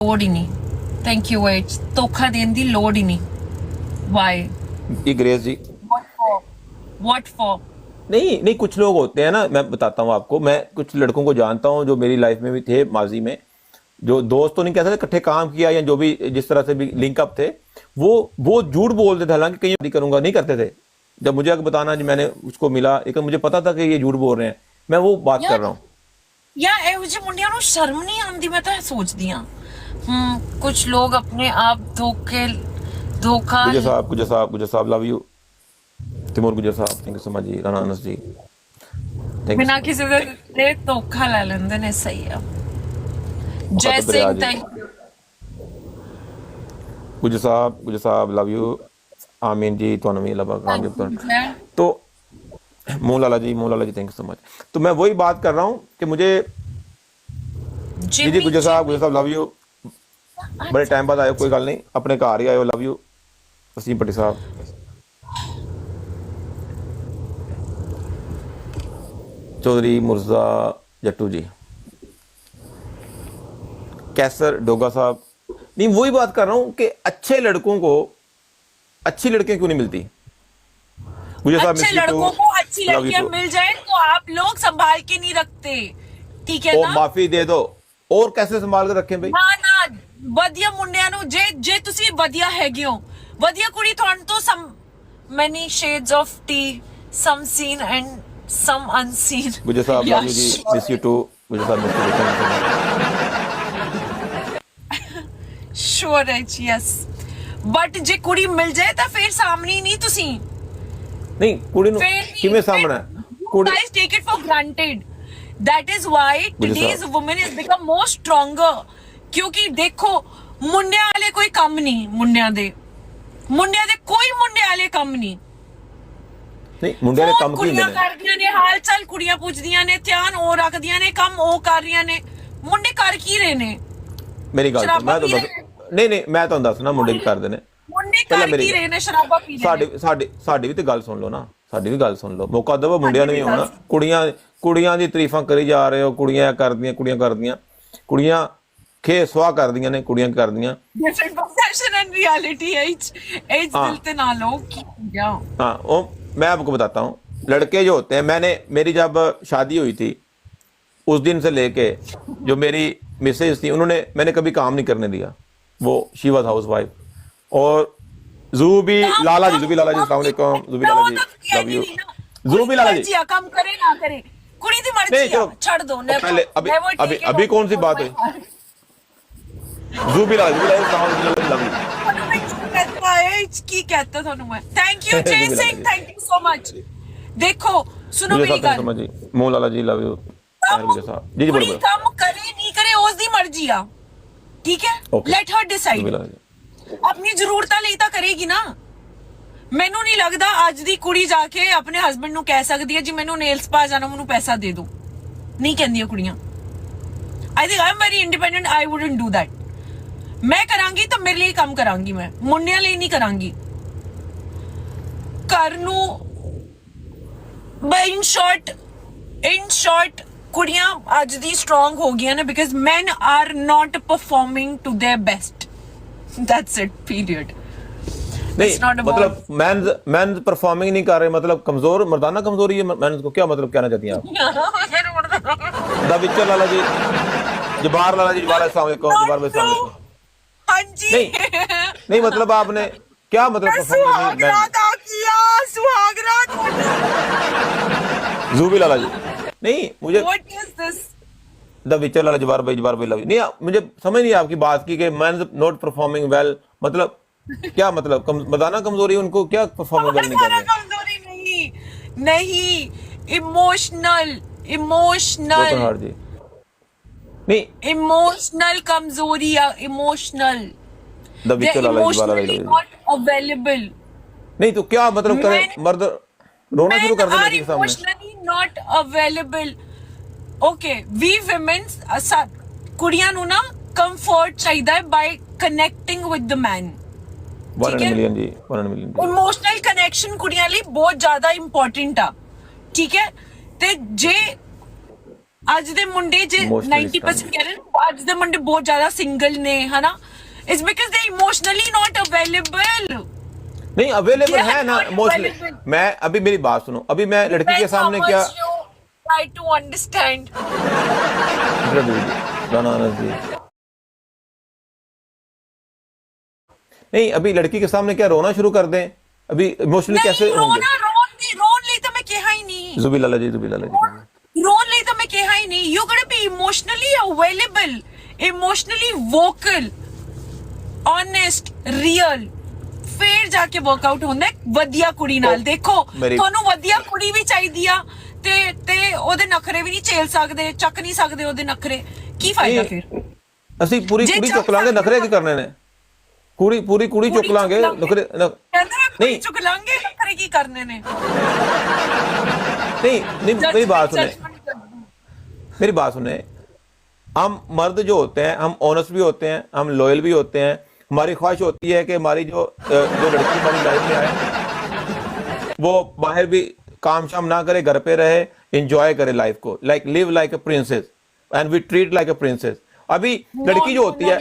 ਲੋੜ ਹੀ ਨਹੀਂ। Thank you wait, ਧੋਖਾ ਦੇਣ ਦੀ ਲੋੜ ਹੀ ਨਹੀਂ। ਵਾਈ ये ग्रेस जी, व्हाट फॉर? नहीं नहीं, कुछ लोग होते हैं ना, मैं बताता हूँ आपको, मैं कुछ लड़कों को जानता हूँ जो मेरी लाइफ में भी थे माजी में, जो दोस्त तो नहीं कह सकते, इकट्ठे काम किया या जो भी जिस तरह से भी लिंकअप थे, वो झूठ बोलते थे, हालांकि कहीं शादी करूंगा नहीं करते थे। जब मुझे अगर बताना जी मैंने उसको मिला, लेकिन मुझे पता था कि ये झूठ बोल रहे हैं, मैं वो बात कर रहा हूँ। ਯਾਰ ਇਹੋ ਜਿਹੇ ਮੁੰਡਿਆਂ ਨੂੰ ਸ਼ਰਮ ਨਹੀਂ ਆਉਂਦੀ। ਮੈਂ ਤਾਂ ਇਹ ਸੋਚਦੀ ਆ ਕੁਝ ਲੋਕ ਆਪਣੇ ਆਪ ਧੋਖਾ गुजर साहब लव यू। तिमोर गुजर साहब थैंक यू सो मच जी। राणा अनस जी थैंक ਬਿਨਾਂ ਕਿਸੇ ਦੇ ਧੋਖਾ ਲੈ ਲੈਂਦੇ ਨੇ। ਸਹੀ ਆ। Jai Singh thank you. गुजर साहब लव यू। आमीन जी, ਤੁਹਾਨੂੰ ਵੀ ਲੱਭਾ ਕਾਮਯਾਬ। तो मोह लाला ji thank you so much. तो मैं वही बात कर रहा हूँ कि मुझे जी गुजर साहब लव यू। बड़े टाइम बाद आयो, कोई गल नहीं, अपने घर ही आयो, लव यू। वसीम भट्टी साहब, चौधरी मुर्जा जट्टू जी, कैसर डोगा साहब। नहीं, वही बात कर रहा हूं कि अच्छे लड़कों को अच्छी लड़कियां क्यों नहीं मिलती। अच्छे लड़कों को अच्छी लड़कियां मिल जाए तो आप लोग संभाल के नहीं रखते, ठीक है ना? माफी दे दो। और कैसे संभाल कर रखें भाई? ना ਵਧੀਆ ਮੁੰਡਿਆਂ ਨੂੰ ਜੇ ਤੁਸੀਂ ਵਧੀਆ ਹੈਗੇ ਹੋ, ਵਧੀਆ ਕੁੜੀ ਤੁਹਾਨੂੰ ਤੋਂ some many shades of tea, some seen and some unseen। Gujar साहब लव यू जी, मिस यू टू। गुजर साहब sure है, yes, but ਜੇ ਕੁੜੀ ਮਿਲ ਜਾਏ ਤਾਂ ਫਿਰ ਸਾਹਮਣੇ ਨਹੀਂ ਤੁਸੀਂ। नहीं, कुड़ी नु किवें सामना है? कुड़ी guys take it for granted, that is why today's woman has become more stronger। ਕਿਉਂਕਿ ਦੇਖੋ ਮੁੰਡਿਆਂ ਵਾਲੇ ਕੋਈ ਕੰਮ ਨਹੀਂ, ਮੁੰਡਿਆਂ ਦੇ ਕੋਈ ਮੁੰਡਿਆਂ ਵਾਲੇ ਕੰਮ ਨਹੀਂ। ਨਹੀਂ, ਮੁੰਡਿਆਂ ਦੇ ਕੰਮ ਕੀ ਹੁੰਦੇ ਨੇ? ਕੁੜੀਆਂ ਕਰਦੀਆਂ ਨੇ ਹਾਲ ਚਾਲ, ਕੁੜੀਆਂ ਪੁੱਛਦੀਆਂ ਨੇ, ਧਿਆਨ ਉਹ ਰੱਖਦੀਆਂ ਨੇ, ਕੰਮ ਉਹ ਕਰ ਰਹੀਆਂ ਨੇ। ਮੁੰਡੇ ਕਰ ਕੀ ਰਹੇ ਨੇ? ਮੇਰੀ ਗੱਲ ਸੁਣ, ਮੈਂ ਤਾਂ ਨਹੀਂ ਮੈਂ ਤੁਹਾਨੂੰ ਦੱਸਣਾ ਮੁੰਡੇ ਕੀ ਕਰਦੇ ਨੇ। ਮੁੰਡੇ ਕਰ ਕੀ ਰਹੇ ਨੇ? ਸ਼ਰਾਬਾਂ ਪੀ ਰਹੇ ਨੇ। ਸਾਡੀ ਵੀ ਤੇ ਗੱਲ ਸੁਣ ਲਓ ਨਾ, ਸਾਡੀ ਵੀ ਗੱਲ ਸੁਣ ਲਓ। ਮੌਕਾ ਦਿਓ ਮੁੰਡਿਆਂ ਨੂੰ ਵੀ ਹੋਣਾ। ਕੁੜੀਆਂ ਦੀ ਤਾਰੀਫਾਂ ਕਰੀ ਜਾ ਰਹੇ ਹੋ, ਕੁੜੀਆਂ ਕੁੜੀਆਂ ਖੇ ਸਵਾਹ ਕਰਦੀਆਂ ਨੇ, ਕੁੜੀਆਂ ਕਰਦੀਆਂ। ਡਿਫਰੈਂਟ परसेप्शन एंड रियलिटी है। एज दिल पे ना लो क्या। हाँ, वो मैं आपको बताता हूँ, लड़के जो होते हैं, मेरी जब शादी हुई थी उस दिन से लेके जो मेरी मिसेज थी, मैंने कभी काम नहीं करने दिया। वो शी वाज हाउस वाइफ। और जूबी लाला जी अस्सलाम वालेकुम। जूबी लाला जी लव यू। जूबी लाला जी काम करे ना करे, कुड़ी दी मर्जी है, छोड़ दो। पहले अभी कौन सी बात हुई? जूबी लाला जी लव यू। ਕੀ ਕਹਤਾ ਤੁਹਾਨੂੰ ਮੈਂ? Thank you Jai Singh, thank you so much. ਦੇਖੋ ਸੁਣੋ ਮੇਰੀ ਗੱਲ। ਮੋਹ ਲਾਲਾ ਜੀ ਲਵ ਯੂ। ਜੀ ਬੋਲੋ। ਕੰਮ ਕਰੇ ਨਹੀਂ ਕਰੇ ਉਸ ਦੀ ਮਰਜ਼ੀ ਆ, ਠੀਕ ਹੈ? ਲੈਟ ਹਰ ਡਿਸਾਈਡ। ਆਪਣੀ ਜ਼ਰੂਰਤਾਂ ਲਈ ਤਾਂ ਕਰੇਗੀ ਨਾ। ਮੈਨੂੰ ਨਹੀਂ ਲੱਗਦਾ ਅੱਜ ਦੀ ਕੁੜੀ ਜਾ ਕੇ ਆਪਣੇ ਹਸਬੰਡ ਨੂੰ ਕਹਿ ਸਕਦੀ ਹੈ ਜੀ ਮੈਨੂੰ ਨੇਲ ਸਪਾ ਜਾਣਾ, ਮੈਨੂੰ ਪੈਸਾ ਦੇ ਦਿਓ। ਨਹੀਂ ਕਹਿੰਦੀਆਂ ਕੁੜੀਆਂ। I think I am very independent, I wouldn't do that. ਮੈਂ ਕਰਾਂਗੀ ਤਾਂ ਮੇਰੇ ਲਈ ਕੰਮ ਕਰਾਂਗੀ, ਮੈਂ ਮੁੰਡਿਆਂ ਲਈ ਨਹੀਂ ਕਰਾਂਗੀ। ਘਰ ਨੂੰ ਇਨ ਸ਼ਾਰਟ ਕੁੜੀਆਂ ਅੱਜ ਦੀ ਸਟਰੋਂਗ ਹੋ ਗਈਆਂ ਨੇ because men are not performing to their best, that's it, period। नहीं मतलब मेंस परफॉर्मिंग नहीं कर रहे, मतलब कमजोर, मर्दाना कमजोरी है मेंस को, क्या मतलब कहना चाहती हैं आप? द विचर लाला जी, जबार लाला जी, अस्सलाम वालेकुम। जबार भाई अस्सलाम वालेकुम। हाँ जी। नहीं मतलब आपने क्या मतलब सुहागरात जूबी लाला जी, नहीं मुझे What is this? द विचर लाला जबार भाई लव यू। नहीं, मुझे समझ नहीं आपकी बात की कि मेंस नॉट परफॉर्मिंग वेल, मतलब क्या मतलब मर्दाना कमजोरी, उनको क्या परफॉर्मिंग वेल नहीं कर रहे? कमजोरी नहीं, इमोशनल जी, नहीं इमोशनल कमजोरी या इमोशनल नॉट अवेलेबल। नहीं तो क्या मतलब करे? मर्द रोना शुरू कर देते हैं सामने। Emotionally not available. Okay, we women's कुड़ियां ਨੂੰ ਨਾ ਕੰਫਰਟ ਚਾਹੀਦਾ ਹੈ by connecting with the man. 1 million ਜੀ, 1 ਮਿਲੀਅਨ। ਇਮੋਸ਼ਨਲ ਕਨੈਕਸ਼ਨ ਕੁੜੀਆਂ ਲਈ ਬਹੁਤ ਜ਼ਿਆਦਾ ਇੰਪੋਰਟੈਂਟ ਆ, ਠੀਕ ਹੈ? ਤੇ ਜੇ ਅੱਜ ਦੇ ਮੁੰਡੇ ਜੇ Emotionally 90% ਕਹਿ ਰਹੇ ਨੇ ਅੱਜ ਦੇ ਮੁੰਡੇ ਬਹੁਤ ਜ਼ਿਆਦਾ ਸਿੰਗਲ ਨੇ ਹਨਾ it's because they emotionally not available नहीं अवेलेबल They है are ना not इमोशनली। available. मैं अभी मेरी बात सुनो, अभी मैं लड़की के सामने क्या try to understand नहीं, अभी लड़की के सामने क्या रोना शुरू कर दें? अभी इमोशनली कैसे नहीं होंगे? रोन ਲਈ ਤਾਂ ਮੈਂ ਕਿਹਾ ਹੀ ਨਹੀਂ जुबी लाला जी, जुबी लाला जी। रोन ਲਈ ਤਾਂ ਮੈਂ ਕਿਹਾ ਹੀ ਨਹੀਂ you got be emotionally available emotionally vocal honest real ਫੇਰ ਜਾ ਕੇ ਵਰਕਆਊਟ ਹੁੰਦਾ ਹੈ ਵਧੀਆ ਕੁੜੀ ਨਾਲ ਦੇਖੋ ਤੁਹਾਨੂੰ ਵਧੀਆ ਕੁੜੀ ਵੀ ਚਾਹੀਦੀ ਆ ਤੇ ਉਹਦੇ ਨਖਰੇ ਵੀ ਨਹੀਂ ਝੇਲ ਸਕਦੇ ਚੱਕ ਨਹੀਂ ਸਕਦੇ ਉਹਦੇ ਨਖਰੇ ਕੀ ਫਾਇਦਾ ਫਿਰ ਅਸੀਂ ਪੂਰੀ ਕੁੜੀ ਚੁੱਕ ਲਾਂਗੇ ਨਖਰੇ ਕੀ ਕਰਨੇ ਨੇ ਪੂਰੀ ਕੁੜੀ ਚੁੱਕ ਲਾਂਗੇ ਨਖਰੇ ਨਹੀਂ ਚੁੱਕ ਲਾਂਗੇ ਨਖਰੇ ਕੀ ਕਰਨੇ ਨੇ नहीं मेरी बात सुने, मेरी बात सुने। हम मर्द जो होते हैं हम ऑनेस्ट भी होते हैं, हम लॉयल भी होते हैं। हमारी ख्वाहिश होती है कि हमारी जो लड़की हमारी लाइफ में आए वो बाहर भी काम शाम ना करे, घर पे रहे, एंजॉय करे लाइफ को, like live like a princess and we treat like a princess. अभी लड़की जो होती है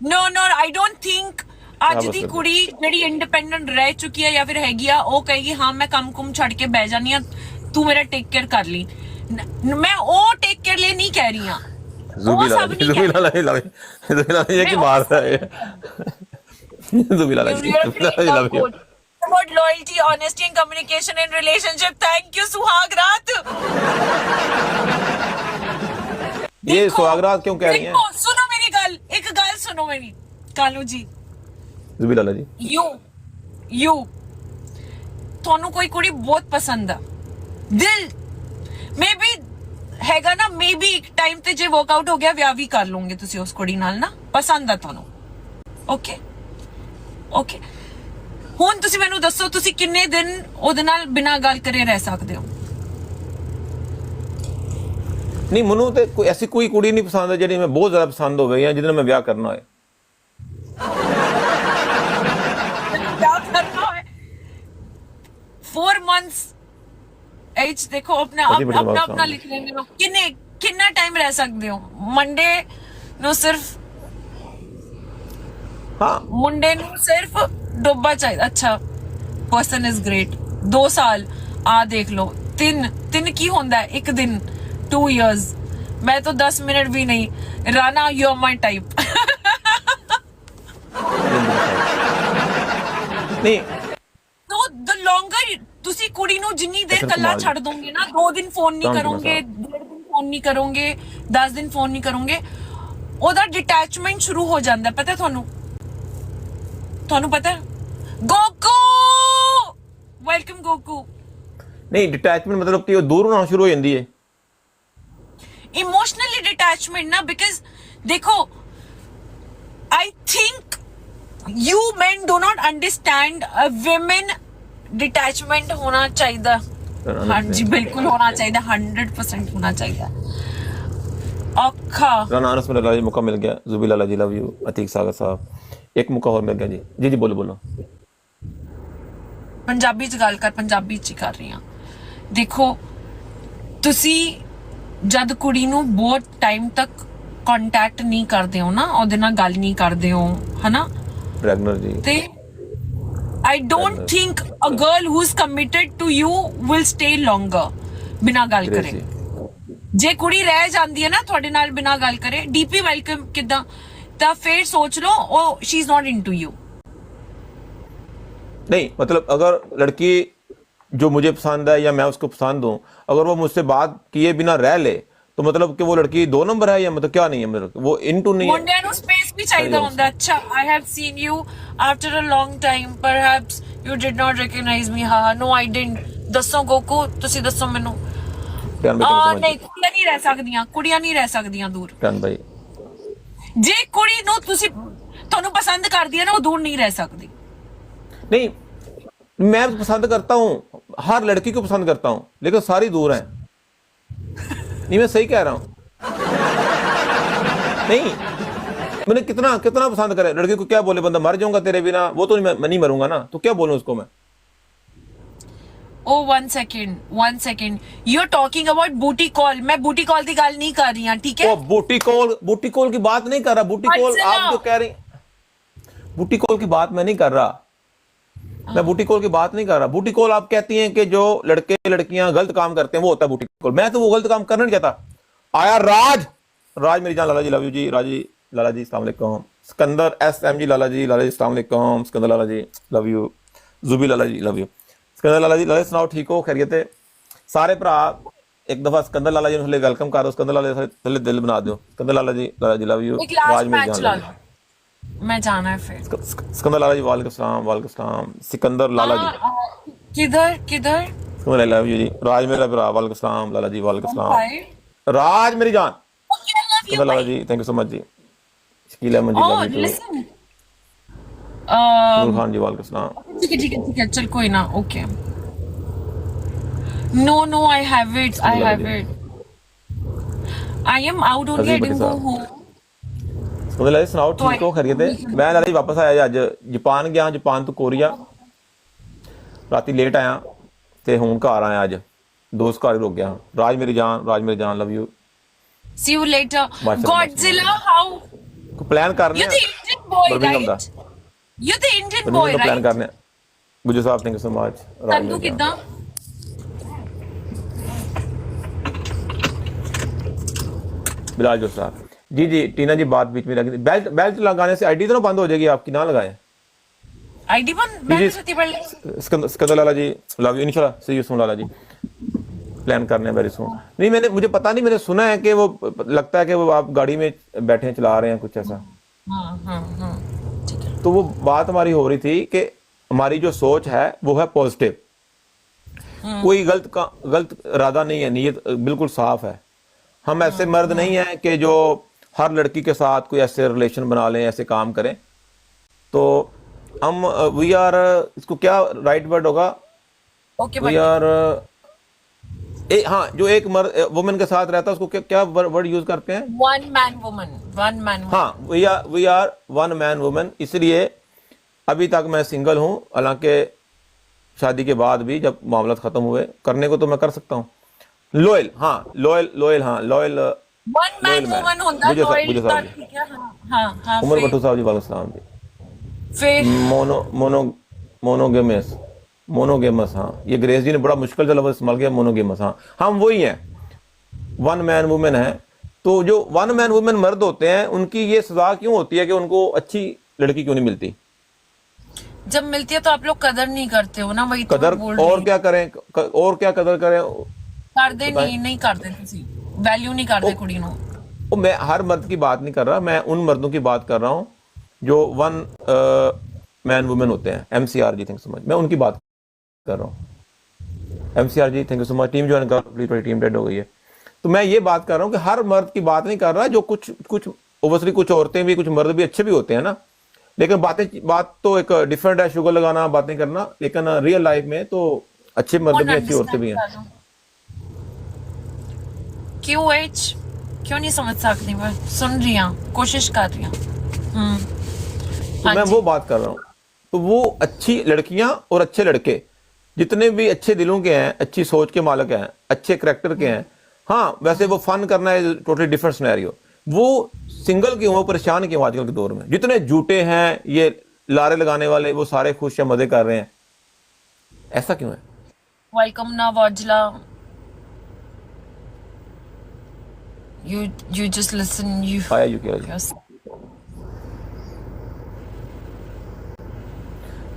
नो आई डोंट थिंक ਅੱਜ ਦੀ ਕੁੜੀ ਜਿਹੜੀ ਇੰਡੀਪੈਂਡੈਂਟ ਰਹਿ ਚੁੱਕੀ ਹੈ ਜਾਂ ਫਿਰ ਹੈਗੀ ਆ ਉਹ ਕਹੇਗੀ ਹਾਂ ਮੈਂ ਕੰਮ ਕੁਮ ਛੱਡ ਕੇ ਬਹਿ ਜਾਨੀ ਆ ਤੂੰ ਮੇਰਾ ਟੇਕ ਕੇਅਰ ਕਰ ਲਈ ਮੈਂ ਉਹ ਟੇਕ ਕੇਅਰ ਲਈ ਨਹੀਂ ਕਹਿ ਰਹੀ ਆ जुबी लाला ये की मार रहा है जुबी लाला जी love you about loyalty honesty and communication in relationship thank you सुहाग रात ये सुहाग रात क्यों कह रही हैं सुनो मेरी गल एक गल सुनो मेरी कालू जी जुबी लाला जी यू ਤੁਹਾਨੂੰ ਕੋਈ ਕੁੜੀ ਬਹੁਤ ਪਸੰਦ ਆ ਦਿਲ ਮੇਬੀ ਹੈਗਾ ਨਾ ਮੇਬੀ ਇੱਕ ਟਾਈਮ ਤੇ ਜੇ ਵਰਕਆਊਟ ਹੋ ਗਿਆ ਵਿਆਹ ਵੀ ਕਰ ਲਓਗੇ ਤੁਸੀਂ ਉਸ ਕੁੜੀ ਨਾਲ ਨਾ ਪਸੰਦ ਆ ਤੁਹਾਨੂੰ ਓਕੇ ਹੁਣ ਤੁਸੀਂ ਮੈਨੂੰ ਦੱਸੋ ਤੁਸੀਂ ਕਿੰਨੇ ਦਿਨ ਉਹਦੇ ਨਾਲ ਬਿਨਾਂ ਗੱਲ ਕਰੇ ਰਹਿ ਸਕਦੇ ਹੋ ਨਹੀਂ ਮੈਨੂੰ ਤੇ ਕੋਈ ਐਸੀ ਕੋਈ ਕੁੜੀ ਨਹੀਂ ਪਸੰਦ ਹੈ ਜਿਹੜੀ ਮੈਂ ਬਹੁਤ ਜ਼ਿਆਦਾ ਪਸੰਦ ਹੋਵੇ ਜਾਂ ਜਿਹਦੇ ਨਾਲ ਮੈਂ ਵਿਆਹ ਕਰਨਾ ਹੋਏ 4 months एज देखो अपना लिख लेंगे लोग कितना टाइम रह सकते हो मंडे नो सिर्फ हाँ मुंडे नो सिर्फ डोबा चाहिए अच्छा पर्सन इज ग्रेट 2 साल आ देख लो 3 की होता है एक दिन 2 years मैं तो 10 मिनट भी नहीं Rana you are my type नहीं तो द लॉन्गर ਤੁਸੀਂ ਕੁੜੀ ਨੂੰ ਜਿੰਨੀ ਦੇਰ ਕੱਲਾ ਛੱਡ ਦੋਗੇ ਨਾ 2 ਦਿਨ ਫੋਨ ਨਹੀਂ ਕਰੋਗੇ 1.5 ਦਿਨ ਫੋਨ ਨਹੀਂ ਕਰੋਗੇ 10 ਦਿਨ ਫੋਨ ਨਹੀਂ ਕਰੋਗੇ ਉਹਦਾ ਡਿਟੈਚਮੈਂਟ ਸ਼ੁਰੂ ਹੋ ਜਾਂਦਾ ਪਤਾ ਤੁਹਾਨੂੰ ਪਤਾ ਗੋਕੂ ਵੈਲਕਮ ਗੋਕੂ ਨਹੀਂ ਡਿਟੈਚਮੈਂਟ ਮਤਲਬ ਕਿ ਉਹ ਦੂਰ ਹੋਣਾ ਸ਼ੁਰੂ ਹੋ ਜਾਂਦੀ ਹੈ ਇਮੋਸ਼ਨਲੀ ਡਿਟੈਚਮੈਂਟ ਨਾ ਬਿਕਾਜ਼ ਦੇਖੋ I think you men do not understand women detachment होना चाहिए हाँ जी बिल्कुल होना चाहिए 100% होना चाहिए औखा रानारस में जी मौका मिल गया जुबी लाला जी लव यू अतीक सागर साहब एक मौका और मिल गया जी जी बोलो पंजाबी च गल कर पंजाबी च कर रही हां देखो ਤੁਸੀਂ ਜਦ ਕੁੜੀ ਨੂੰ ਬਹੁਤ ਟਾਈਮ ਤੱਕ ਕੰਟੈਕਟ ਨਹੀਂ ਕਰਦੇ ਹੋ ਨਾ ਉਹਦੇ ਨਾਲ ਗੱਲ ਨਹੀਂ ਕਰਦੇ ਹੋ ਹਨਾ ਰੈਗਨਰ ਜੀ ਤੇ I don't think a girl who's committed to you will stay longer ਬਿਨਾਂ ਗੱਲ ਕਰੇ ਜੇ ਕੁੜੀ ਰਹਿ ਜਾਂਦੀ ਹੈ ਨਾ ਤੁਹਾਡੇ ਨਾਲ ਬਿਨਾਂ ਗੱਲ ਕਰੇ ਡੀਪੀ ਵੈਲਕਮ ਕਿਦਾਂ ਤਾਂ ਫਿਰ ਸੋਚ ਲਓ ਉਹ she is not into you नहीं मतलब अगर लड़की जो मुझे पसंद है या मैं उसको पसंद हूं अगर वो मुझसे बात किए बिना रह ले तो मतलब कि वो लड़की 2 नंबर है या मतलब क्या नहीं है मतलब वो इनटू नहीं है ਮੁੰਡਿਆਂ ਨੂੰ ਸਪੇਸ ਵੀ ਚਾਹੀਦਾ ਹੁੰਦਾ ਅੱਛਾ I have seen you after a long time perhaps you did not recognize me ha no I didn't ਦੱਸੋ ਗੋਕੂ ਤੁਸੀਂ ਦੱਸੋ ਮੈਨੂੰ ਨਹੀਂ ਕੁੜੀਆਂ ਨਹੀਂ ਰਹਿ ਸਕਦੀਆਂ ਦੂਰ ਭਾਈ ਜੇ ਕੁੜੀ ਨੂੰ ਤੁਸੀਂ ਤੁਹਾਨੂੰ ਪਸੰਦ ਕਰਦੀ ਹੈ ਨਾ ਉਹ ਦੂਰ ਨਹੀਂ ਰਹਿ ਸਕਦੀ नहीं मैं पसंद करता हूं हर लड़की को पसंद करता हूं लेकिन सारी दूर हैं नहीं मैं सही कह रहा हूं नहीं मैंने कितना पसंद करे लड़की को क्या बोले बंदा मर जाऊंगा तेरे बिना वो तो मैं नहीं मरूंगा ना तो क्या बोलूं उसको मैं oh one second, you are talking about booty call. मैं बूटी कॉल की गल नहीं कर रही हूं, ठीक है? ओ बूटी कॉल की बात नहीं कर रहा। बूटी कॉल आप जो कह रही, बूटी कॉल की बात मैं नहीं कर रहा। मैं बूटी कॉल की बात नहीं कर रहा। बूटी कॉल आप कहती हैं कि जो लड़के लड़कियां गलत काम करते हैं वो होता है बूटी कॉल। मैं तो वो गलत काम करना नहीं चाहता। आया राज मेरी जान, लाला जी लव यू जी, राजी लाला जी अस्सलाम वालेकुम। सिकंदर एसएम जी, लाला जी अस्सलाम वालेकुम। Sikandar Lala ji love you. Jubi Lala ji love you. Sikandar Lala ji, Lala ji सुनाओ, ठीक हो, खैरियत है? सारे भरा एक दफा सिकंदर लाला जी ने वेलकम कर दो। सिकंदर लाला जी थले दिल बना दो। Sikandar Lala ji love you. एक लास्ट राज मेरी मैच जान ला लव यू। लो, मैं जाना है फिर। सिकंदर लाला जी वालेकुम सलाम। सिकंदर लाला जी किधर सिकंदर लव यू जी। राज मेरा भरा वालेकुम सलाम। लाला जी वालेकुम सलाम। राज मेरी जान, Sikandar Lala ji thank you so much ji. Shakeel Ahmed ji love you too. Listen, Noor Khan ji वालेकुम सलाम। ठीक है, चल कोई ना, okay. No, I have it. I am out only. I didn't go home. Sikandar Lala ji सुनाओ, ठीक हो, खैरियत है? मैं लाला जी वापस आया जी, अज जापान गया, जापान तो कोरिया, राती लेट आया ते हुण घर आया। अज दोस्त घर रुक गया। राज मेरी जान love you. See you later. माशाल्लाह, Godzilla, how? प्लान करने You're the Indian boy, Birmingham दा right? You're the Indian boy, Birmingham plan right? करने। गुजर साहब thank you so much. Sandhu कितना? बिलाल जो साहब जी टीना जी बात बीच में लगी। बेल्ट लगाने से आईडी तो ना बंद हो जाएगी आपकी, ना लगाएं आईडी बंद। मैं सती पढ़ सिकंदर लाला जी लव यू। इंशाल्लाह see you soon Lala ji. Plan करने वेरी सून। नहीं मुझे पता नहीं, मैंने सुना है कि वो लगता है कि वो आप गाड़ी में बैठे चला रहे हैं कुछ ऐसा। ठीक है। तो वो बात हमारी हो रही थी कि हमारी जो सोच है वो है पॉजिटिव। कोई गलत इरादा नहीं है, नीयत बिल्कुल साफ है। हम ऐसे मर्द नहीं हैं कि जो हर लड़की के साथ कोई ऐसे रिलेशन बना लें, ऐसे काम करें। तो हम वी आर, इसको क्या राइट वर्ड होगा? ओके वी आर हाँ, जो एक मर्द वुमेन के साथ रहता है उसको क्या वर्ड यूज करते हैं? One man woman. हाँ, we are one man women. इसलिए अभी तक मैं सिंगल हूँ, हालांकि शादी के बाद भी जब मामला खत्म हुए करने को तो मैं कर सकता हूँ। लॉयल वन मैन वुमन होता है, लॉयल का, ठीक है। हां उमर भट्टू साहब जी वालेकुम सलाम जी। फिर मोनोगेमस, हाँ, ये ग्रेस जी ने बड़ा मुश्किल से लफ्ज़ इस्तेमाल किया, मोनोगेमस। हाँ, हम वही हैं, वन मैन वुमेन है। तो जो वन मैन वुमेन मर्द होते हैं उनकी ये सजा क्यों होती है कि उनको अच्छी लड़की क्यों नहीं मिलती? जब मिलती है तो आप लोग कदर नहीं करते हो ना, वही तो कदर बोल और क्या करें, और क्या कदर करें? ਕਰਦੇ नहीं करते, ਤੁਸੀਂ वैल्यू नहीं करते कुड़ी ਨੂੰ। वो मैं हर मर्द की बात नहीं कर रहा, मैं उन मर्दों की बात कर रहा हूँ जो वन मैन वुमेन होते हैं। MCR ji thank you so much, मैं उनकी बात कर रहा हूँ। MCR ji thank you so much. Team join कर, प्लीज टीम डेड हो गई है। तो मैं ये बात कर रहा हूँ कि हर मर्द की बात नहीं कर रहा, जो कुछ ओबियसली कुछ औरतें भी, कुछ मर्द भी अच्छे भी होते हैं ना, लेकिन बात तो एक डिफरेंट है, शुगर लगाना, बातें करना। लेकिन रियल लाइफ में तो अच्छे मर्द भी, अच्छी औरतें भी हैं। क्यों नहीं समझ सकती? मैं सुन रही हूँ, कोशिश कर रही हूँ। तो मैं वो बात कर रहा हूँ। तो वो अच्छी लड़कियां और अच्छे लड़के जितने भी अच्छे दिलों के हैं, अच्छी सोच के मालिक हैं, अच्छे करैक्टर के हैं। हाँ, वैसे वो फन करना है टोटली डिफरेंट सिनेरियो। वो सिंगल क्यों, वो परेशान क्यों आजकल के दौर में? जितने झूठे हैं ये लारे लगाने वाले, वो सारे खुश या मजे कर रहे हैं, ऐसा क्यों है? वेलकम ना वाजला। You just listen. आया यू क्या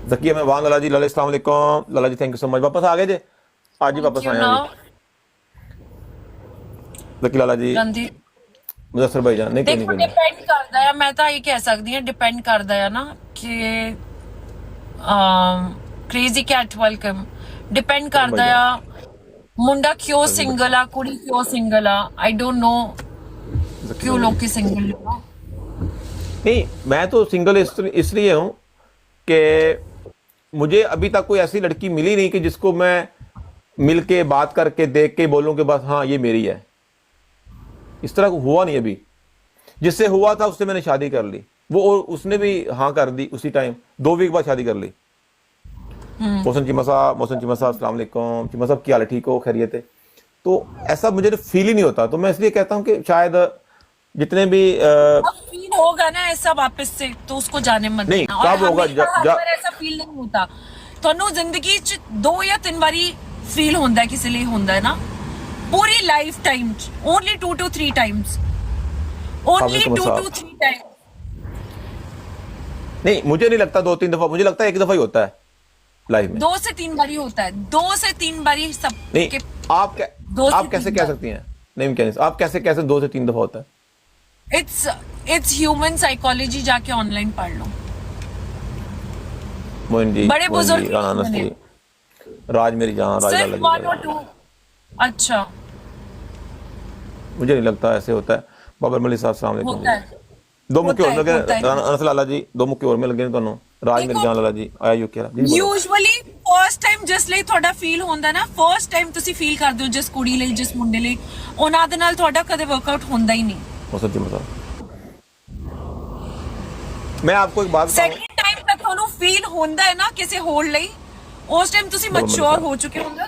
जकिया में वान लाला जी, लाला अस्सलाम वालेकुम। लाला ji thank you so much, वापस आ गए जे, आज ही वापस आया जकी लाला जी। मुदस्सर भाई जान, नहीं देखो डिपेंड करता है, मैं तो ये कह सकती हूँ डिपेंड करता है ना कि क्रेजी कैट वेलकम डिपेंड करता है मुंडा क्यों सिंगल आ, कुड़ी क्यों सिंगल आ। आई डोंट नो क्यों लोग की सिंगल नहीं। मैं तो सिंगल इसलिए हूँ कि मुझे अभी तक कोई ऐसी लड़की मिली नहीं कि जिसको मैं मिल के बात करके देख के बोलूं कि बस हाँ ये मेरी है। इस तरह हुआ नहीं अभी। जिससे हुआ था उससे मैंने शादी कर ली, वो उसने भी हाँ कर दी उसी टाइम, 2 वीक बाद शादी कर ली। मोहसिन चीमा साहब, अस्सलाम वालेकुम। चीमा साहब क्या हाल है, ठीक हो, खैरियत है? तो ऐसा मुझे फील ही नहीं होता, तो मैं इसलिए कहता हूँ कि शायद जितने भी अब फील होगा ना ऐसा वापस से, तो उसको जाने मत नहीं, देना। और कब होगा? हमेशा हर बार ऐसा फील नहीं होता। ਤੁਹਾਨੂੰ ਜ਼ਿੰਦਗੀ ਚ 2 ਜਾਂ 3 ਵਾਰੀ ਫੀਲ ਹੁੰਦਾ ਹੈ, ਕਿਸੇ ਲਈ ਹੁੰਦਾ ਹੈ ਨਾ, पूरी life time only 2 to 3 times, only 2 to 3 times. नहीं, मुझे नहीं लगता 2-3 दफा, मुझे लगता है एक दफा ही होता है लाइफ में। 2 से 3 बारी होता है, 2 से 3 बारी सब नहीं, के। आप कैसे कह सकती हैं? नहीं, आप कैसे 2 से 3 दफा होता है? इट्स ह्यूमन साइकोलॉजी, जाके ऑनलाइन पढ़ लो। मोइन जी, बड़े बुजुर्ग राना नस्ली, राज मेरी जान, राज सिर्फ 1 और 2। अच्छा, मुझे नहीं लगता ऐसे होता है। बाबर मलिक साहब, अस्सलाम वालेकुम। होता है। दो मुक्के और होता है, लगे, अनस लाला जी, 2 मुक्के और में लगे ने ਤੁਹਾਨੂੰ। ਰਾਜ ਮੇਰੀ ਜਾਨ ਲਾਲਾ ਜੀ, ਆਇਆ ਯੂਕੇ ਦਾ। ਯੂਜੂਅਲੀ ਫਰਸਟ ਟਾਈਮ ਜਿਸ ਲਈ ਤੁਹਾਡਾ ਫੀਲ ਹੁੰਦਾ ਨਾ, ਫਰਸਟ ਟਾਈਮ ਤੁਸੀਂ ਫੀਲ ਕਰਦੇ ਹੋ ਜਿਸ ਕੁੜੀ ਲਈ, ਜਿਸ ਮੁੰਡੇ ਲਈ, ਉਹਨਾਂ ਦੇ ਨਾਲ ਤੁਹਾਡਾ ਕਦੇ ਵਰਕਆਊਟ ਹੁੰਦਾ ਹੀ ਨਹੀਂ। ਉਹ ਸੱਚੀ ਮਤਲਬ मैं आपको एक बात बताऊं, ਸੈਕਿੰਡ ਟਾਈਮ ਤੱਕ ਤੁਹਾਨੂੰ ਫੀਲ ਹੁੰਦਾ ਹੈ ਨਾ ਕਿਸੇ ਹੋਰ ਲਈ, ਉਸ ਟਾਈਮ ਤੁਸੀਂ ਮੈਚੁਰ ਹੋ ਚੁੱਕੇ ਹੁੰਦੇ ਹੋ,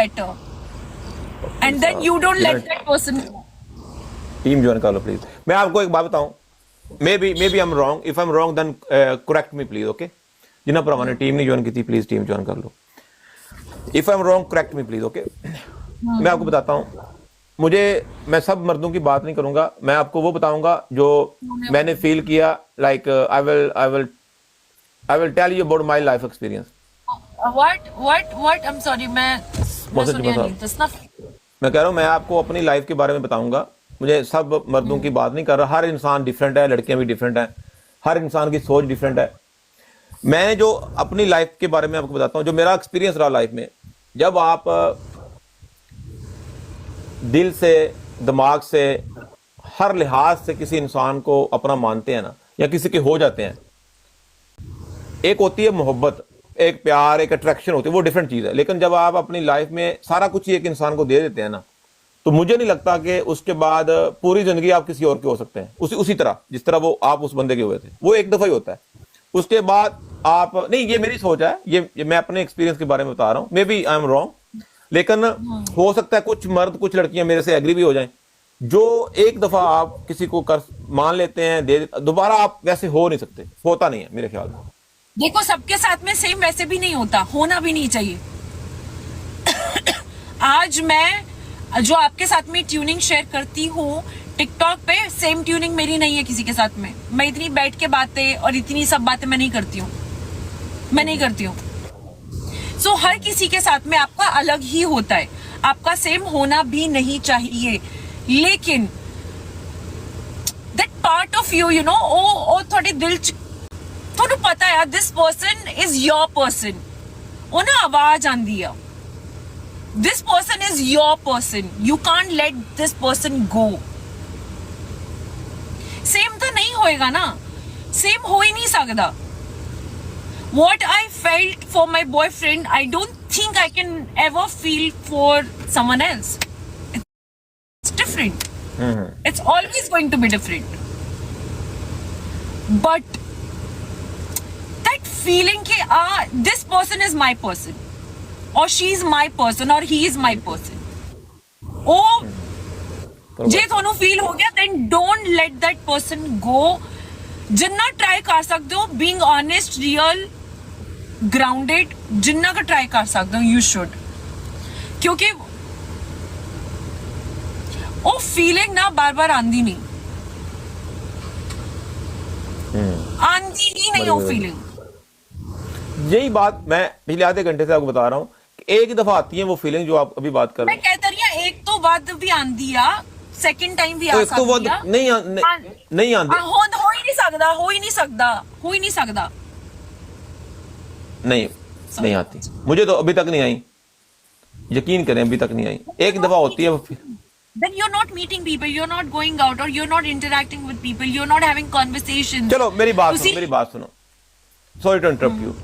better, and then you don't let that person. Team join कर लो प्लीज। मैं आपको एक बात बताऊं, maybe I am wrong, if I am wrong then correct me please, okay? जिन्हें पर हमने टीम नहीं ज्वाइन की थी, प्लीज टीम ज्वाइन कर लो। If I am wrong correct me please, okay? मैं आपको बताता हूं, मैं सब मर्दों की बात नहीं करूंगा, मैं आपको वो बताऊंगा जो मैंने फील किया। Like I will tell you about my life experience. What I am sorry, मैं सुनिया नहीं, दसना। मैं कह रहा हूं, मैं आपको अपनी लाइफ के बारे में बताऊंगा। मुझे सब मर्दों की बात नहीं कर रहा, हर इंसान डिफरेंट है, लड़कियां भी डिफरेंट हैं, हर इंसान की सोच डिफरेंट है। मैं जो अपनी लाइफ के बारे में आपको बताता हूं, जो मेरा एक्सपीरियंस रहा लाइफ में, जब आप दिल से, दिमाग से, हर लिहाज से किसी इंसान को अपना मानते हैं ना, या किसी के हो जाते हैं, एक होती है मोहब्बत, एक प्यार, एक अट्रैक्शन होती है, वो डिफरेंट चीज़ है। लेकिन जब आप अपनी लाइफ में सारा कुछ ही एक इंसान को दे देते हैं ना, तो मुझे नहीं लगता कि उसके बाद पूरी जिंदगी आप किसी और के हो सकते हैं, उसी तरह जिस तरह वो आप उस बंदे के हुए थे। वो एक दफ़ा ही होता है, उसके बाद आप नहीं, ये मेरी सोच है, ये मैं अपने एक्सपीरियंस के बारे में बता रहा हूँ। Maybe I am wrong, लेकिन हो सकता है कुछ मर्द, कुछ लड़कियां मेरे से एग्री भी हो जाएं, जो एक दफ़ा आप किसी को कर मान लेते हैं, दोबारा आप वैसे हो नहीं सकते, होता नहीं है मेरे ख्याल में। देखो, सबके साथ में सेम वैसे भी नहीं होता, होना भी नहीं चाहिए। आज मैं जो आपके साथ में ट्यूनिंग शेयर करती हूँ टिकटॉक पे, सेम ट्यूनिंग मेरी नहीं है किसी के साथ में। मैं इतनी बैठ के बातें और इतनी सब बातें मैं नहीं करती हूँ, सो हर किसी के साथ में आपका अलग ही होता है, आपका सेम होना भी नहीं चाहिए। लेकिन that part of you know, ओ थोड़े दिल च ਤੁਹਾਨੂੰ ਪਤਾ ਹੈ this person is your person, ਉਹ ਨਾ ਆਵਾਜ਼ ਆਂਦੀ ਆ, this person is your person, you can't let this person go। Same तो नहीं होएगा ना, सेम हो ही नहीं सकता। what I felt for my boyfriend, I don't think I can ever feel for someone else। it's different, it's always going to be different, but feeling कि this person is my person, or she is my person, or he is my person, जे ਤੁਹਾਨੂੰ feel हो गया, then don't let that person go। Jinnah try कर सकते हो, being honest, real, grounded, जिन्ना का try कर सकते हो, you should, क्योंकि वो फीलिंग ना बार बार आंदी नहीं, आंदी ही नहीं वो फीलिंग। यही बात मैं पिछले आधे घंटे से आपको बता रहा हूँ कि एक दफा आती है वो फीलिंग जो आप अभी बात कर रहे हैं। मैं कहता रही हूँ, एक तो बात भी आंदी आ, सेकंड टाइम भी आ सकती है, नहीं आंदी, हो ही नहीं सकता, नहीं आती। मुझे तो अभी तक नहीं आई, यकीन करें, अभी तक नहीं आई। एक दफा होती है वो। Then you're not meeting people, you're not going out, or you're not interacting with people, you're not having conversations। चलो मेरी बात सुनो, सॉरी टू इंटरप्ट यू।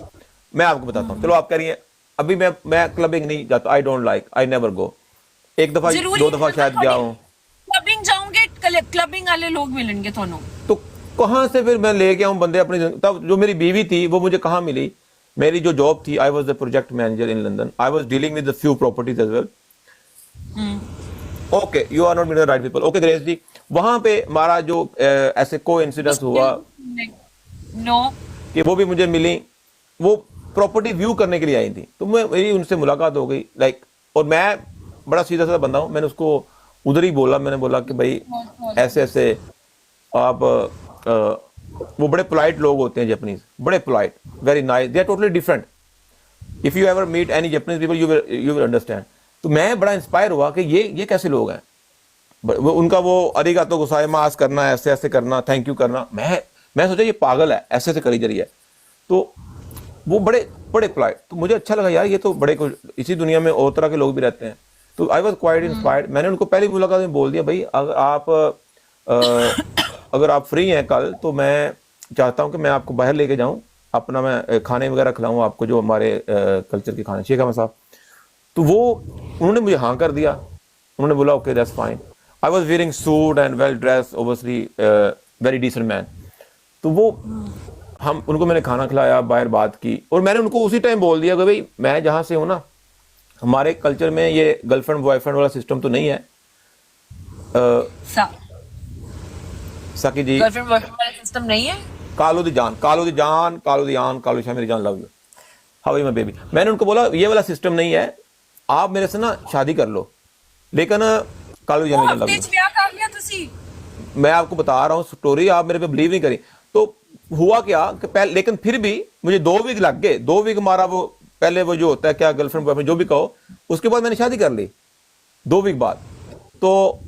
मैं आपको बताता हूँ, चलो आप कह रही हैं अभी मैं क्लबिंग नहीं जाता, I don't like, I never go. एक दफा 2 दफा शायद गया हूँ। क्लबिंग जाओगे, क्लबिंग वाले लोग मिलेंगे ਤੁਹਾਨੂੰ, तो कहाँ से फिर मैं लेके आऊँ बंदे अपनी? तब जो मेरी बीवी थी वो मुझे कहाँ मिली मेरी जो जॉब थी, I was the project manager in London, I was dealing with few properties as well. Okay, you are not meeting the right people. Okay Dinesh ji, वहां पे हमारा जो ऐसे को इंसिडेंस हुआ नो कि वो भी मुझे मिली, वो प्रॉपर्टी व्यू करने के लिए आई थी, तो मेरी उनसे मुलाकात हो गई लाइक, और मैं बड़ा सीधा साधा बंदा हूँ, मैंने उसको उधर ही बोला, मैंने बोला कि भाई ऐसे ऐसे आप वो बड़े पोलाइट लोग होते हैं जापानीज, बड़े polite, very nice, they are totally different. If you ever meet any Japanese people you will understand. तो मैं बड़ा इंस्पायर हुआ कि ये कैसे लोग हैं, उनका वो अरिगातो गोजाइमास करना, ऐसे ऐसे करना, थैंक यू करना, मैं सोचा ये पागल है, ऐसे ऐसे करी जा रही है। तो वो बड़े बड़े पोलाइट, तो मुझे अच्छा लगा यार, ये तो बड़े इसी दुनिया में और तरह के लोग भी रहते हैं। तो आई वॉज क्वाइट इंस्पायर्ड। मैंने उनको पहली मुलाकात में बोल दिया, भाई अगर आप फ्री हैं कल, तो मैं चाहता हूं कि मैं आपको बाहर लेके जाऊं, अपना मैं खाने वगैरह खिलाऊं आपको, जो हमारे कल्चर के खाने, शेख अहमद साहब। तो वो उन्होंने मुझे हाँ कर दिया, उन्होंने बोला okay that's fine. I was wearing suit and well dress, obviously very decent man. तो वो उनको मैंने खाना खिलाया, बाहर बात की, और मैंने उनको उसी टाइम बोल दिया कि भाई मैं जहाँ से हूँ ना, हमारे कल्चर में ये गर्लफ्रेंड बॉयफ्रेंड वाला सिस्टम तो नहीं है। साकी जी, गर्लफ्रेंड बॉयफ्रेंड वाला सिस्टम नहीं है। कालो दी जान, कालो दी जान, कालो दी आन, कालो शाह मेरी जान, love you, how are you my baby. मैंने उनको बोला ये वाला सिस्टम नहीं है, आप मेरे से ना शादी कर लो, लेकिन कालो दी जान मेरी जान, लव यू। ब्याह कर लिया तुसी? मैं आपको बता रहा हूँ स्टोरी, आप मेरे पे बिलीव नहीं करी। तो हुआ क्या कि पहले, लेकिन फिर भी मुझे 2 वीक लग गए। 2 वीक हमारा वो पहले वो जो होता है क्या, गर्लफ्रेंड बॉयफ्रेंड जो भी कहो, उसके बाद मैंने शादी कर ली 2 वीक बाद। तो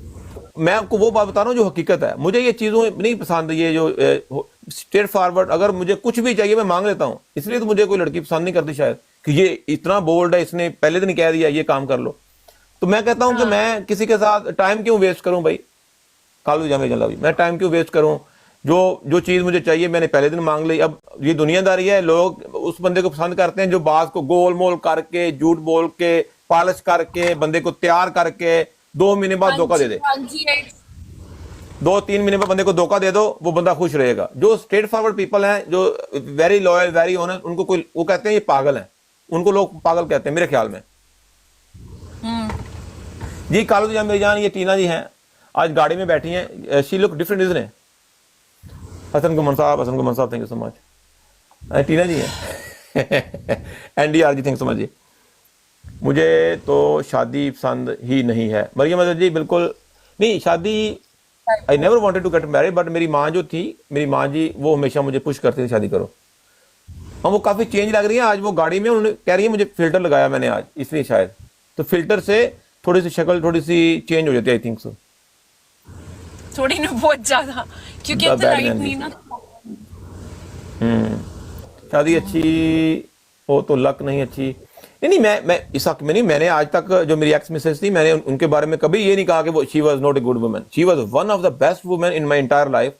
मैं आपको वो बात बता रहा हूँ जो हकीकत है। मुझे ये चीज़ों नहीं पसंद, ये जो स्ट्रेट फॉरवर्ड, अगर मुझे कुछ भी चाहिए मैं मांग लेता हूँ, इसलिए तो मुझे कोई लड़की पसंद नहीं करती शायद, कि ये इतना बोल्ड है, इसने पहले दिन कह दिया ये काम कर लो। तो मैं कहता हूँ कि मैं किसी के साथ टाइम क्यों वेस्ट करूँ भाई, कालू जा मेरी, मैं टाइम क्यों वेस्ट करूँ? जो चीज़ मुझे चाहिए मैंने पहले दिन मांग ली। अब ये दुनियादारी है, लोग उस बंदे को पसंद करते हैं जो बात को गोल मोल करके, झूठ बोल के, पालिश करके, बंदे को तैयार करके 2 महीने बाद धोखा दे दे। 2-3 महीने बाद बंदे को धोखा दे दो, वो बंदा खुश रहेगा। जो स्ट्रेट फॉरवर्ड पीपल हैं, जो वेरी लॉयल, वेरी ऑनेस्ट, उनको कोई, वो कहते हैं ये पागल हैं, उनको लोग पागल कहते हैं मेरे ख्याल में। जी कालू जी मेरी जान, ये टीना जी हैं, आज गाड़ी में बैठी हैं, she look different isn't. Hasan Guman Sahab thank you so much. Tina ji हैं NDR ji thank so much ji. मुझे तो शादी पसंद ही नहीं है, मरियम अजहर जी बिल्कुल नहीं, शादी I never wanted to get married, but मेरी माँ जो थी, मेरी माँ जी, वो हमेशा मुझे पुश करती थी शादी करो। और वो काफ़ी चेंज लग रही है आज, वो गाड़ी में उन्होंने कह रही है मुझे फिल्टर लगाया मैंने आज, इसलिए शायद, तो फिल्टर से थोड़ी सी शक्ल थोड़ी सी चेंज हो जाती है, आई थिंक सो। थोड़ी ना, बहुत ज्यादा, क्योंकि अब तो लाइट नहीं ना। शादी अच्छी हो तो लक नहीं अच्छी। नहीं, मैं इस हक में नहीं, मैंने आज तक जो मेरी एक्स मिसेस थी, मैंने उनके बारे में कभी ये नहीं कहा कि वो she was not a good woman, she was one of the best women in my entire life.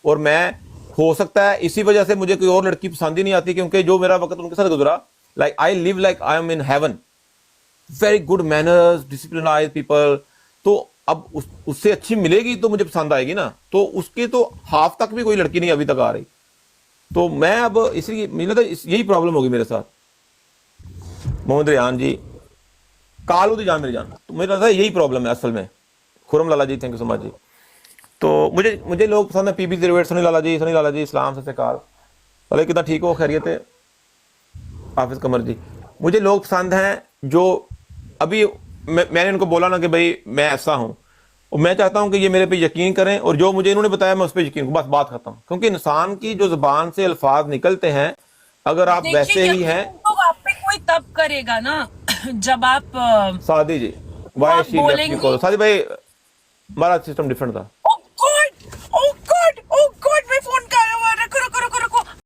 और मैं, हो सकता है इसी वजह से मुझे कोई और लड़की पसंद ही नहीं आती, क्योंकि जो मेरा वक्त उनके साथ गुजरा, like I live like I am in heaven, very good manners, disciplinized people. तो अब उससे अच्छी मिलेगी तो मुझे पसंद आएगी ना, तो उसके तो हाफ तक भी कोई लड़की नहीं अभी तक आ रही। तो मैं अब इसलिए मुझे लगता है यही प्रॉब्लम होगी मेरे साथ। मोहम्मद रियान जी, कालू दी जान मेरी जान, तो मुझे लगता है यही प्रॉब्लम है असल में। खुरम लाला ji thank you so much जी। तो मुझे लोग पसंद है, पीपी 08 सनी लाला जी इस्लाम से काल, अरे कितना ठीक हो, खैरियत है, हाफिज कमर जी। मुझे लोग पसंद हैं जो अभी मैंने उनको बोला ना कि भाई मैं ऐसा हूं, और मैं चाहता हूं कि ये मेरे पे यकीन करें, और जो मुझे इन्होंने बताया मैं उस पर यकीन, बस बात खत्म। क्योंकि इंसान की जो जुबान से अल्फाज निकलते हैं, अगर आप वैसे ही हैं, तो आप पे कोई तब करेगा ना जब आप Sadi ji, why she left me call, Sadi भाई हमारा सिस्टम डिफरेंट था।